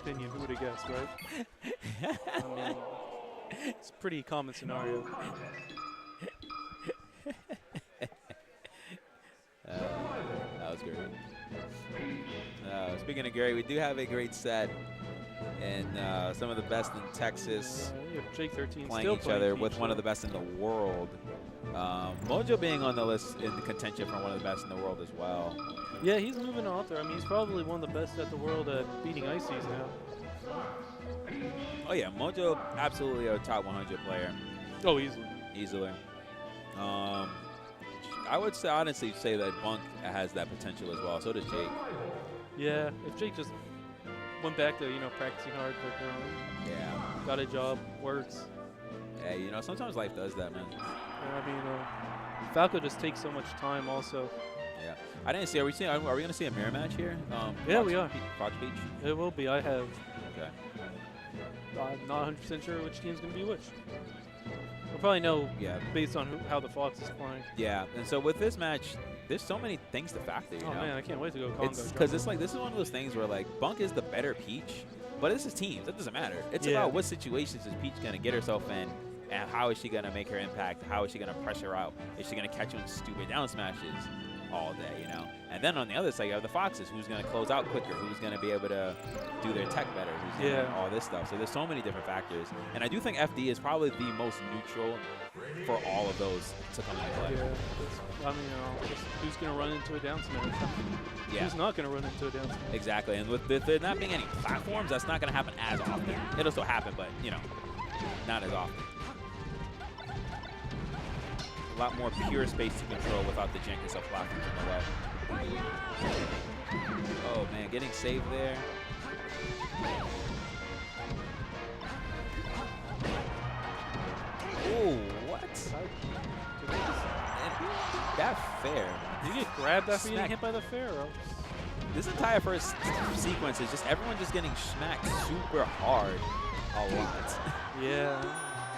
opinion. Who would have guessed, right? I mean, it's a pretty common scenario. That was great. Speaking of great, we do have a great set. And some of the best in Texas Jake13 playing each other with one of the best in the world. Mojo being on the list in the contention for one of the best in the world as well. Yeah, he's moving on there. I mean, he's probably one of the best at the world at beating Ices now. Oh yeah, Mojo absolutely a top 100 player. Oh, easily. Easily. I would say, honestly say that Bunk has that potential as well. So does Jake. Yeah, if Jake just went back to, you know, practicing hard, but yeah, got a job, works. Yeah, you know, sometimes life does that, man. Yeah, I mean, Falco just takes so much time also. Yeah. I didn't see, are we going to see a mirror match here? Yeah, we are. Fox Beach? It will be. I have. Okay. I'm not 100% sure which team's going to be which. We'll probably know based on how the Fox is playing. Yeah, and so with this match, there's so many things to factor, you know? Man, I can't wait to go Congo. Because it's like, this is one of those things where, like, Bunk is the better Peach, but this is teams. That doesn't matter. It's about what situations is Peach going to get herself in, and how is she going to make her impact? How is she going to pressure out? Is she going to catch you in stupid down smashes all day, you know? And then on the other side, you have the Foxes, who's going to close out quicker, who's going to be able to do their tech better, who's going to all this stuff. So there's so many different factors. And I do think FD is probably the most neutral for all of those to come into play. Yeah, I mean, who's going to run into a down smash? Yeah. Who's not going to run into a down smash? Exactly. And with there not being any platforms, that's not going to happen as often. It'll still happen, but, you know, not as often. A lot more pure space to control without the jankiness of platforms in the way. Oh, man, getting saved there. Oh, what? That fair. Did you get grabbed after getting hit by the Pharaoh? This entire first sequence is just everyone just getting smacked super hard a lot. Yeah.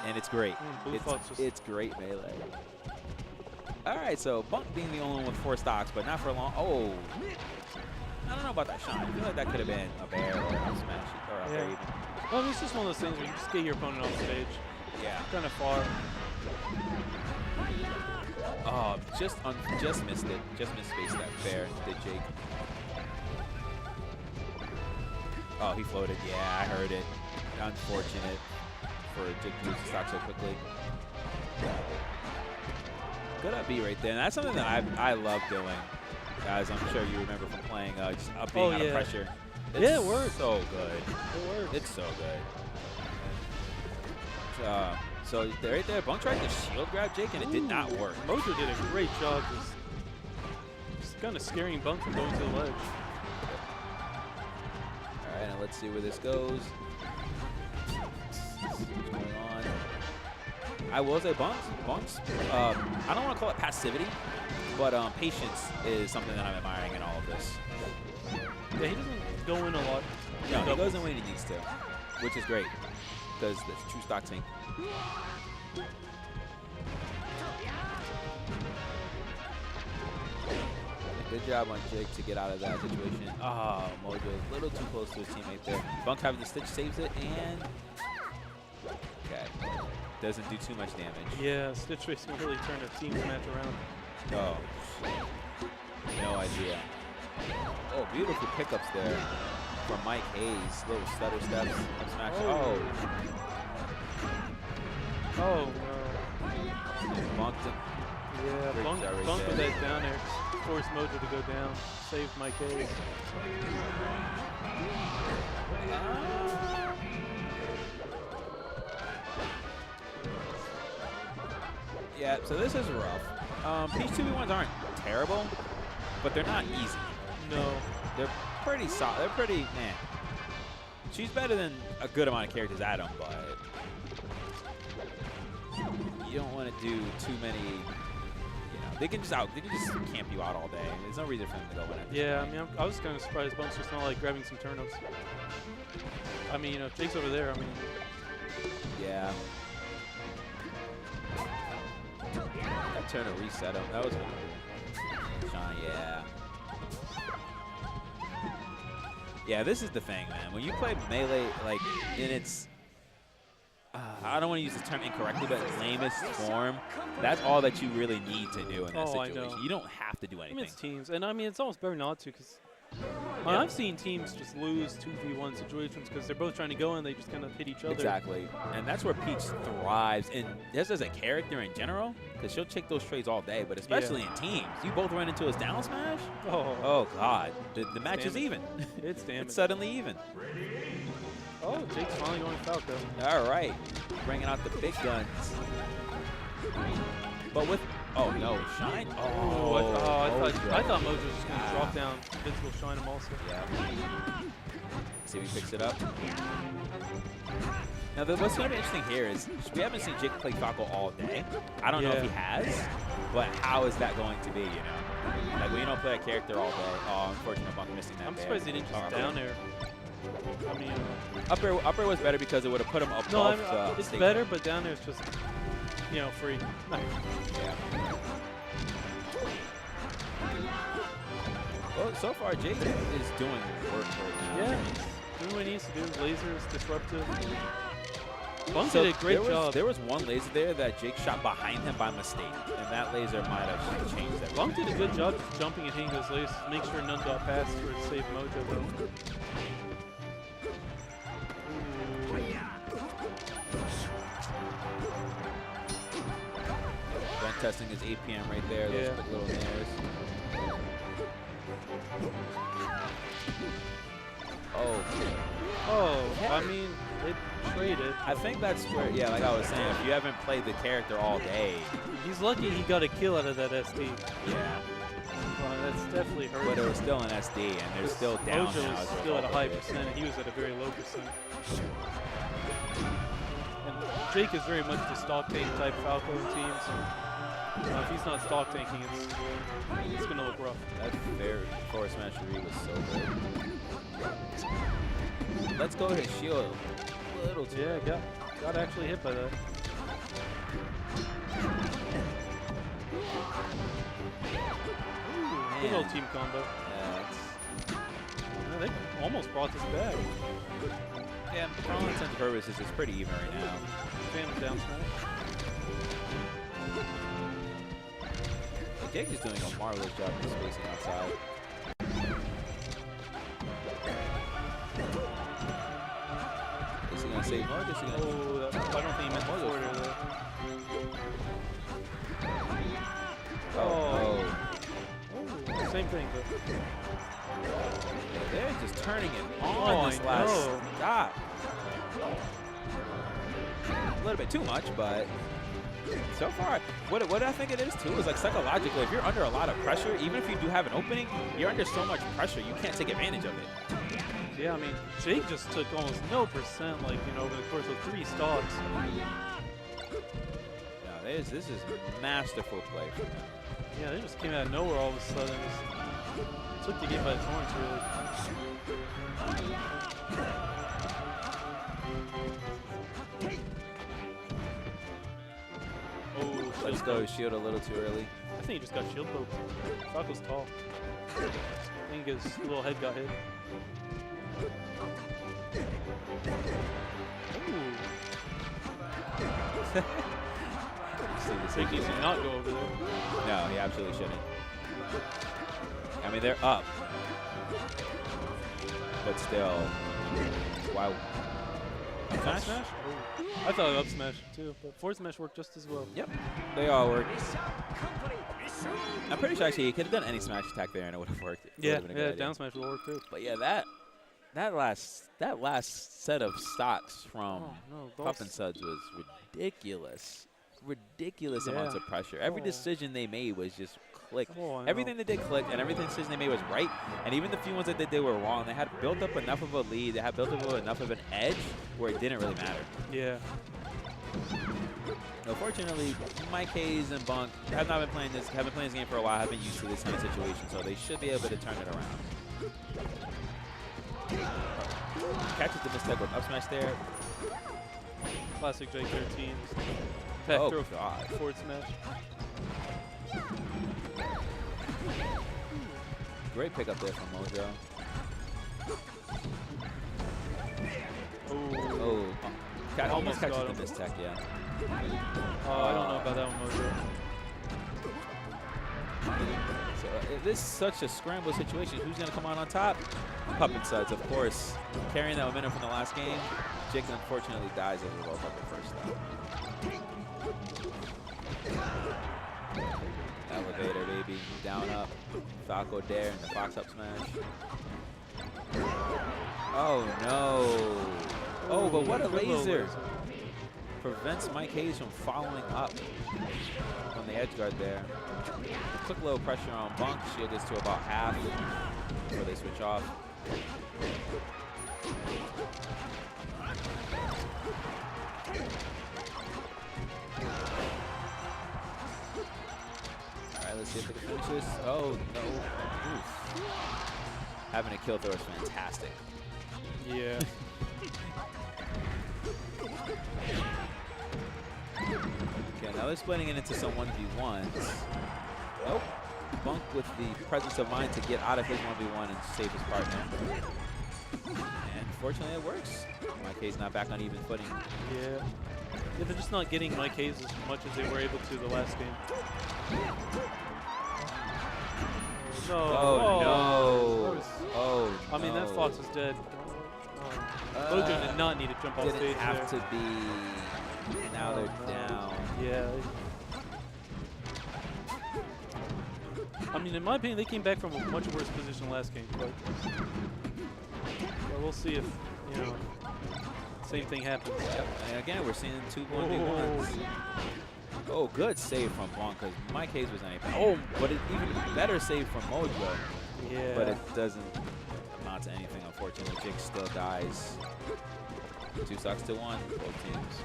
And it's great. It's great melee. All right, so Bunk being the only one with 4 stocks, but not for long. Oh, I don't know about that shot. I feel like that could have been a bear or a smash or a bear even. Well, it's just one of those things where you just get your opponent off stage. Yeah. Kind of far. Oh, just missed it. Just misspaced that fair, did Jake. Oh, he floated. Yeah, I heard it. Unfortunate for Jake to lose the stock so quickly. Good up B right there. And that's something that I love doing, guys. I'm sure you remember from playing just up being out of pressure. It's it works. So good. It works. It's so good. So right there, Bunk tried to shield grab Jake, and it did not work. Mojo did a great job just kind of scaring Bunk from going to the ledge. All right, and let's see where this goes. What's going on? I will say Bunk's I don't want to call it passivity, but patience is something that I'm admiring in all of this. Yeah, he doesn't go in a lot. No, he goes in when he needs to, which is great, because that's true stock tank. Good job on Jake to get out of that situation. Oh, Mojo a little too close to his teammate there. Bunk having the Stitch saves it, and okay. Doesn't do too much damage. Yeah, Stitch Race can really turn a team's match around. Oh, no idea. Oh, beautiful pickups there from MikeHaze. Little stutter steps. Smash. Oh. Oh, no. Bunked him. Yeah, Bunk with that down there. Forced Mojo to go down. Saved MikeHaze. Yeah, so this is rough. Peach 2v1s aren't terrible, but they're not easy. No. They're pretty solid. They're pretty, man. She's better than a good amount of characters at them, but you don't want to do too many, you know, they can just camp you out all day. There's no reason for them to go in it. Yeah, I mean, I was kind of surprised Bunk's just not like grabbing some turnips. I mean, you know, if Jake's over there, I mean. Yeah. That turner reset him. That was good. Sean, yeah. Yeah, this is the thing, man. When you play melee, like, in its, I don't want to use this term incorrectly, but lamest form, that's all that you really need to do in that situation. I know. You don't have to do anything. I mean, it's teams, and I mean, it's almost better not to, because I've seen teams just lose 2v1 situations because they're both trying to go and they just kind of hit each other. Exactly, and that's where Peach thrives, and just as a character in general, because she'll check those trades all day, but especially in teams. You both run into his down smash? Oh God, the match is even. It's damage. It's suddenly even. Oh, Jake's finally going Falco. All right, bringing out the big guns. But with, oh no, Shine? I thought Mojo was just going to drop down Invincible Shine him also. Yeah. See if he picks it up. Now, what's going to be interesting here is we haven't seen Jake play Falco all day. I don't know if he has, but how is that going to be, you know? Like, when you don't play a character all day, unfortunately, Bunk missing that. I'm surprised he didn't just down air. I mean, up air was better because it would have put him above. No, it's better, but down there is just, you know, free. Yeah. Well, so far, Jake is doing work right now. Yeah, doing what he needs to do. Lasers, disruptive. Bunk did a great job. There was one laser there that Jake shot behind him by mistake, and that laser might have changed that. Bunk did a good job just jumping and hitting those lasers. Make sure none got past for to save Mojo, though. Bunk testing his APM right there. Those quick little nairs. I mean, it traded. I think that's where, like I was saying, if you haven't played the character all day. He's lucky he got a kill out of that SD. Yeah. Well, that's definitely hurt. But it was still an SD, and there's still down Mojo now. was still at a high percent, and he was at a very low percent. And Jake is very much the stock tank type Falco team, so if he's not stock tanking, it's going to look rough. That very forward smash was so good. Let's go ahead and shield a little too. Yeah, got actually hit by that. Ooh, good old team combo. Yeah, they almost brought this back. Yeah, for all intents and purposes, it's pretty even right now. Phantom down smash. Jake is doing a marvelous job of spacing outside. Is he going to save Mark? Is he gonna I don't think he meant the forward air there. Same thing, but they're just turning it on this last stop. A little bit too much, but so far, what I think it is too is like psychologically, if you're under a lot of pressure, even if you do have an opening, you're under so much pressure you can't take advantage of it. Yeah, I mean, Jake just took almost no percent, like, you know, over the course of 3 stocks. No, this is masterful play from them. Yeah, they just came out of nowhere all of a sudden. Just took the game by the horns, really. Oh, let's go shield a little too early. I think he just got shield poked. Falco's tall. I think his little head got hit. Ooh. Jake needs to not go over there. No, he absolutely shouldn't. I mean, they're up. But still. Wow. Up smash? Oh. I thought up smash too, but forward smash worked just as well. Yep. They all work. I'm pretty sure actually he could have done any smash attack there and it would have worked. Yeah, down smash would work too. But yeah, that last set of stocks from Puff and Suds was ridiculous. Ridiculous amounts of pressure. Every decision they made was just clicked. Everything they did clicked, and every decision they made was right. And even the few ones that they did were wrong. They had built up enough of a lead. They had built up enough of an edge where it didn't really matter. Yeah. Unfortunately, MikeHaze and Bunk have not been playing this. Have been playing this game for a while. Have been used to this kind of situation, so they should be able to turn it around. Catches the mistake with up smash there. Classic Jake13. Oh God! Forward smash. Great pickup there from Mojo. almost catches got the him. mistech, yeah. Oh, I don't know about that one, Mojo. So this is such a scramble situation. Who's going to come out on top? Puppet Suds, of course. Carrying that momentum from the last game. Jake unfortunately dies as a result of the first though. Elevator, baby. Down, up. Falco Dare and the Fox up smash. Oh, no. Oh, but what a laser. Prevents MikeHaze from following up on the edge guard there. Took a little pressure on Bunk. Shield gets to about half before they switch off. All right, let's see if they can finish this. Oh, no. Oof. Having a kill throw is fantastic. Yeah. Okay, now they're splitting it into some 1v1s. Nope. Bunk with the presence of mind to get out of his 1v1 and save his partner. And fortunately it works. MikeHaze not back on even footing. Yeah. Yeah, they're just not getting MikeHaze as much as they were able to the last game. No. Oh, no. Oh, I mean, that Fox is dead. Mojo did not need to jump off stage didn't have there. to be. Now they're down. Yeah. I mean, in my opinion, they came back from a much worse position last game. But we'll see if, you know, same thing happens. Yep. And again, we're seeing 2 1v1s. Oh, good save from Bunk because MikeHaze was anything. Oh, but even better save from Mojo. Yeah. But it doesn't amount to anything, unfortunately. Jake still dies. 2 stocks to 1, both teams.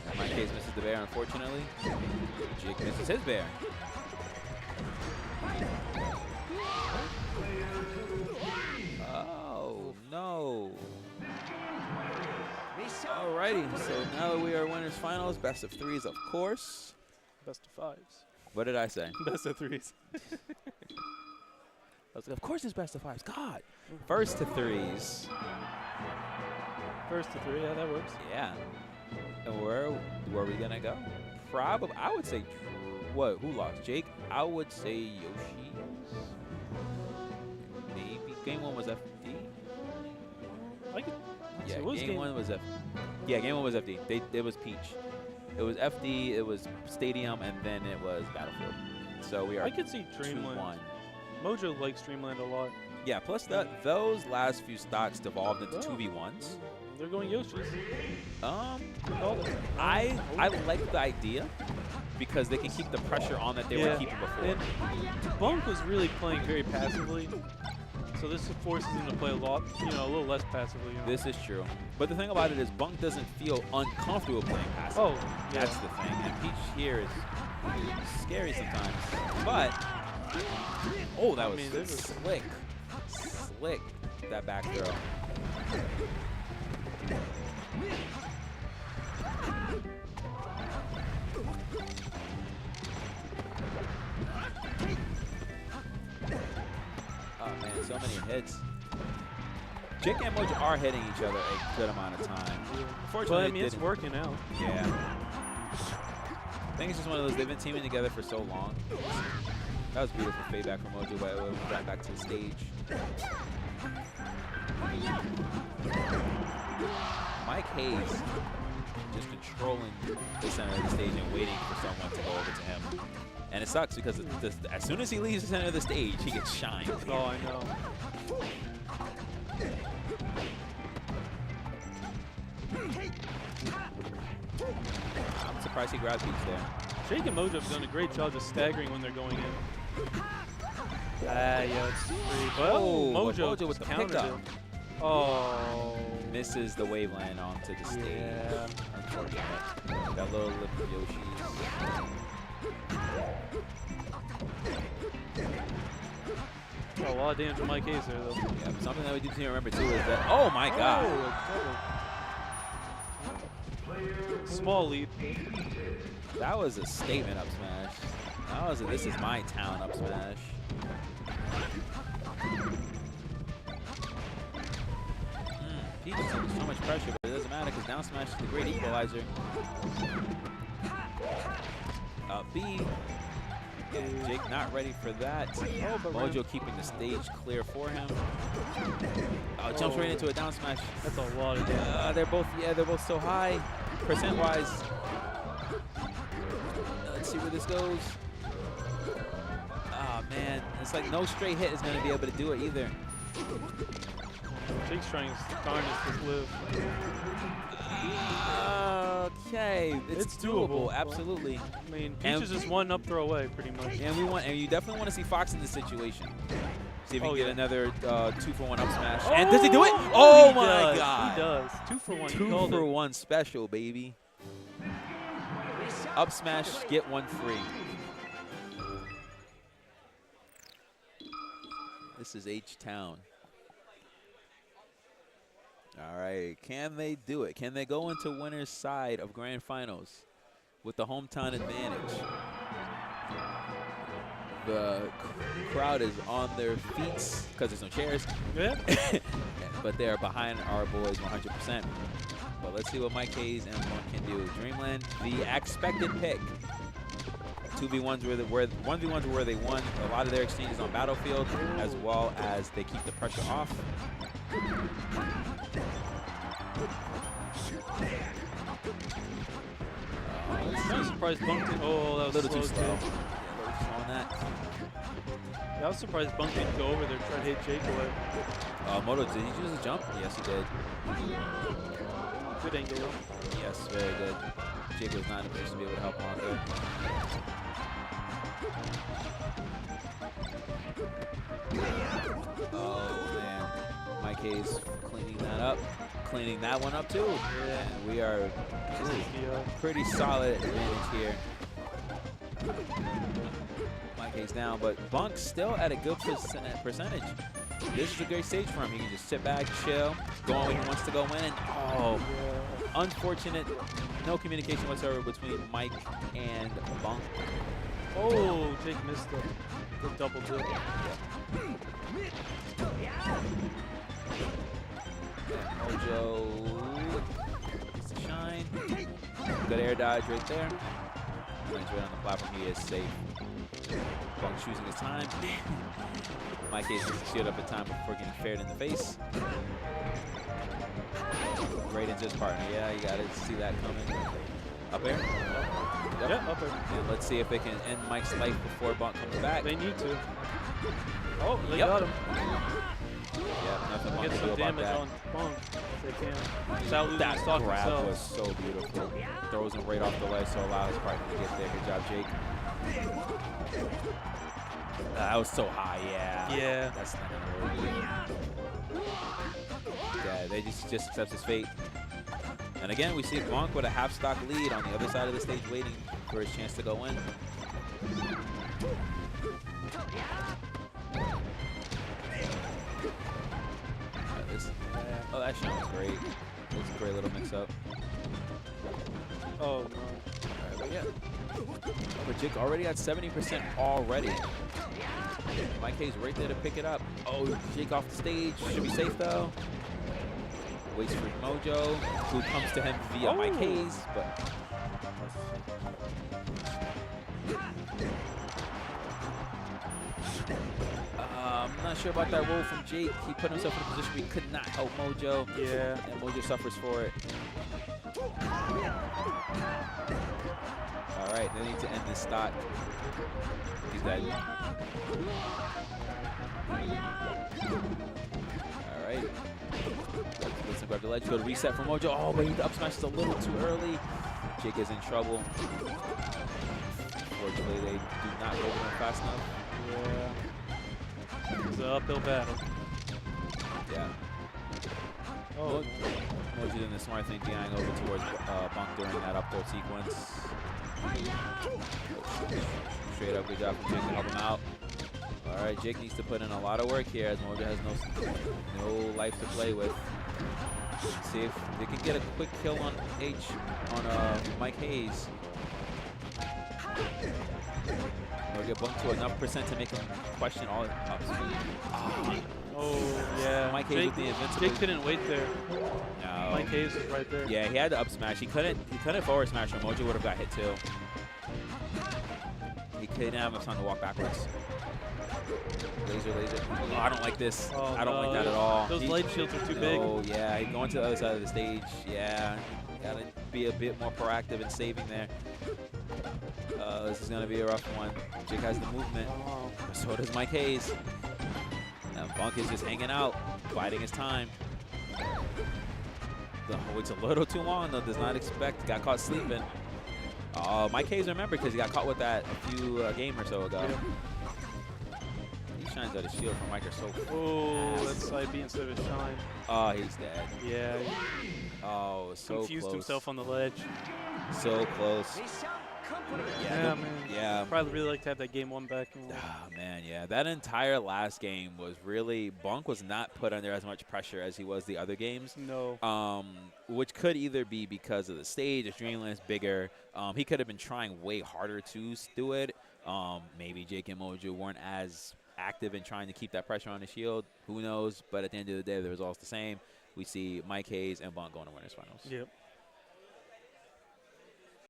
And MikeHaze misses the bear, unfortunately. Jake misses his bear. Oh, no. Alrighty, so now that we are winners finals, best of 3s, of course. Best of 5s. What did I say? Best of 3s. I was like, of course it's best of 5s. God. First to 3s. First to 3, yeah, that works. Yeah. And where were we gonna go? Probably, I would say, what? Who lost? Jake? I would say Yoshi. Maybe. Game 1 was FD. I could. Yeah, so game 1 was FD. Yeah, game 1 was FD. It was Peach. It was FD, it was Stadium, and then it was Battlefield. So we are I could see Dreamland. 2-1. Mojo likes Dreamland a lot. Yeah, plus those last few stocks devolved into 2v1s. They're going Yoshi's. I like the idea because they can keep the pressure on that they were keeping before. And Bunk was really playing very passively, so this forces him to play a lot, a little less passively. This is true. But the thing about it is Bunk doesn't feel uncomfortable playing passive. Oh, that's the thing. And Peach here is scary sometimes. But, oh, that was slick. Slick, that back throw. Oh man, so many hits. Jake and Mojo are hitting each other a good amount of time. Unfortunately, but I mean, it's working out. Yeah. I think it's just one of those, they've been teaming together for so long. That was beautiful feedback from Mojo, but we'll right back to the stage. MikeHaze just controlling the center of the stage and waiting for someone to go over to him. And it sucks because as soon as he leaves the center of the stage, he gets shined. Oh, I know. I'm surprised he grabbed Peach there. Jake and Mojo have done a great job just staggering when they're going in. Yeah, it's free. But Mojo with the countered pickup. it. Oh. Misses the wave land onto the stage. Yeah. Unfortunate. That little lip of Yoshi. Oh, a lot of damage from MikeHaze there, though. Yeah, but something that we do need to remember, too, is that, oh my god. Small lead. That was a statement up smash. Oh, so this is my town up smash. Peach is under so much pressure, but it doesn't matter because down smash is the great equalizer. B. Jake not ready for that. Oh, but Mojo keeping the stage clear for him. Oh, jumps right into a down smash. That's a lot of damage. They're both so high, percent-wise. Let's see where this goes. Oh man, it's like no straight hit is gonna be able to do it either. Jake's trying to darn this live. Okay, it's doable, absolutely. I mean, Peach is just one up throw away, pretty much. And you definitely want to see Fox in this situation. See if he can get yeah. another 2-for-1 up smash. Oh! And does he do it? Oh He my does. God! He does. 2-for-1. 2-for-1 special, baby. Up smash, get one free. This is H-Town. All right, can they do it? Can they go into winner's side of grand finals with the hometown advantage? The crowd is on their feet because there's no chairs. Yeah. But they're behind our boys 100%. But let's see what MikeHaze and Bunk can do. Dreamland, the expected pick. 2v1s where 1v1s where they won a lot of their exchanges on Battlefield, as well as they keep the pressure off. I'm kind of surprised Bunk didn't. Oh, that was A little too slow. Jake. Yeah, a little too slow on that. Yeah, I was surprised Bunk didn't go over there and try to hit Jake away. Moto, did he use a jump? Yes, he did. Good angle. Yes, very good. Jake was not in a position to be able to help him out there. Oh, man. MikeHaze cleaning that up. Cleaning that one up, too. Yeah, and we are pretty solid advantage here. MikeHaze down, but Bunk's still at a good percentage. This is a great stage for him. He can just sit back, chill, go on when he wants to go in. Oh, unfortunate. No communication whatsoever between Mike and Bunk. Oh, Jake missed the double dip. Mojo gets the shine. Good air dodge right there. Lands right on the platform. He is safe. Bunk choosing his time. MikeHaze needs to shield up in time before getting fared in the face. Right into his partner. Yeah, you got to see that coming. Up air? Yep. Yeah, up air. And let's see if they can end Mike's life before Bunk comes back. They need to. Oh, they Yep. got him. Yeah, nothing Bunk Get can some do about damage that. on Bunk if they can. Without losing That stock grab themselves. was so beautiful. Throws him right off the ledge, so allows his partner to get there. Good job, Jake. That was so high, yeah. Yeah. That's not gonna work. Yeah, they just accepts his fate. And again, we see Bunk with a half stock lead on the other side of the stage, waiting for his chance to go in. Oh, that shot was great. It's a great little mix-up. Oh, no. But yeah. But Jake already at 70% already. MikeHaze right there to pick it up. Oh, Jake off the stage. Should be safe though. Waits for Mojo, who comes to him via MikeHaze, but I'm not sure about that roll from Jake. He put himself in a position where he could not help Mojo. Yeah. And Mojo suffers for it. All right, they need to end this stock. He's dead. All right. Let's grab the ledge. Go to reset for Mojo. Oh, but he up smashes a little too early. Jake is in trouble. Unfortunately, they do not go him fast enough. Yeah. It's an uphill battle. Yeah. Oh. Mojo doing the smart thing, DIing over towards Bunk during that up throw sequence. Straight up, good job from Jake to help him out. All right, Jake needs to put in a lot of work here as Mojo has no life to play with. Let's see if they can get a quick kill on MikeHaze. Mojo get Bunk to enough percent to make him question all up speed. Oh, yeah. MikeHaze with the invincible. Jake couldn't wait there. No. MikeHaze was right there. Yeah, he had the up smash. He couldn't forward smash, or Mojo would have got hit too. He couldn't have enough time to walk backwards. Laser. Oh, I don't like this. Oh, I don't like no. that at all. Those light shields are too big. Oh, yeah. Going to the other side of the stage. Yeah. Got to be a bit more proactive in saving there. This is going to be a rough one. Jake has the movement. Oh. So does MikeHaze. And Bunk is just hanging out, biding his time. Waits a little too long, though. Does not expect. Got caught sleeping. Oh, MikeHaze remembered because he got caught with that a few game or so ago. Yeah. He shines out his shield from Mike are so Oh, fast. that's side B instead of a shine. Oh, he's dead. Yeah. Oh, so Confused close. himself on the ledge. So close. Yeah, man. Yeah. Probably really like to have that game 1 back. Oh, man, yeah. That entire last game was really, Bunk was not put under as much pressure as he was the other games. No. Which could either be because of the stage, Dreamland's bigger. He could have been trying way harder to do it. Maybe Jake and Mojo weren't as active in trying to keep that pressure on the shield. Who knows? But at the end of the day, the result's the same. We see MikeHaze and Bunk going to winners finals. Yep.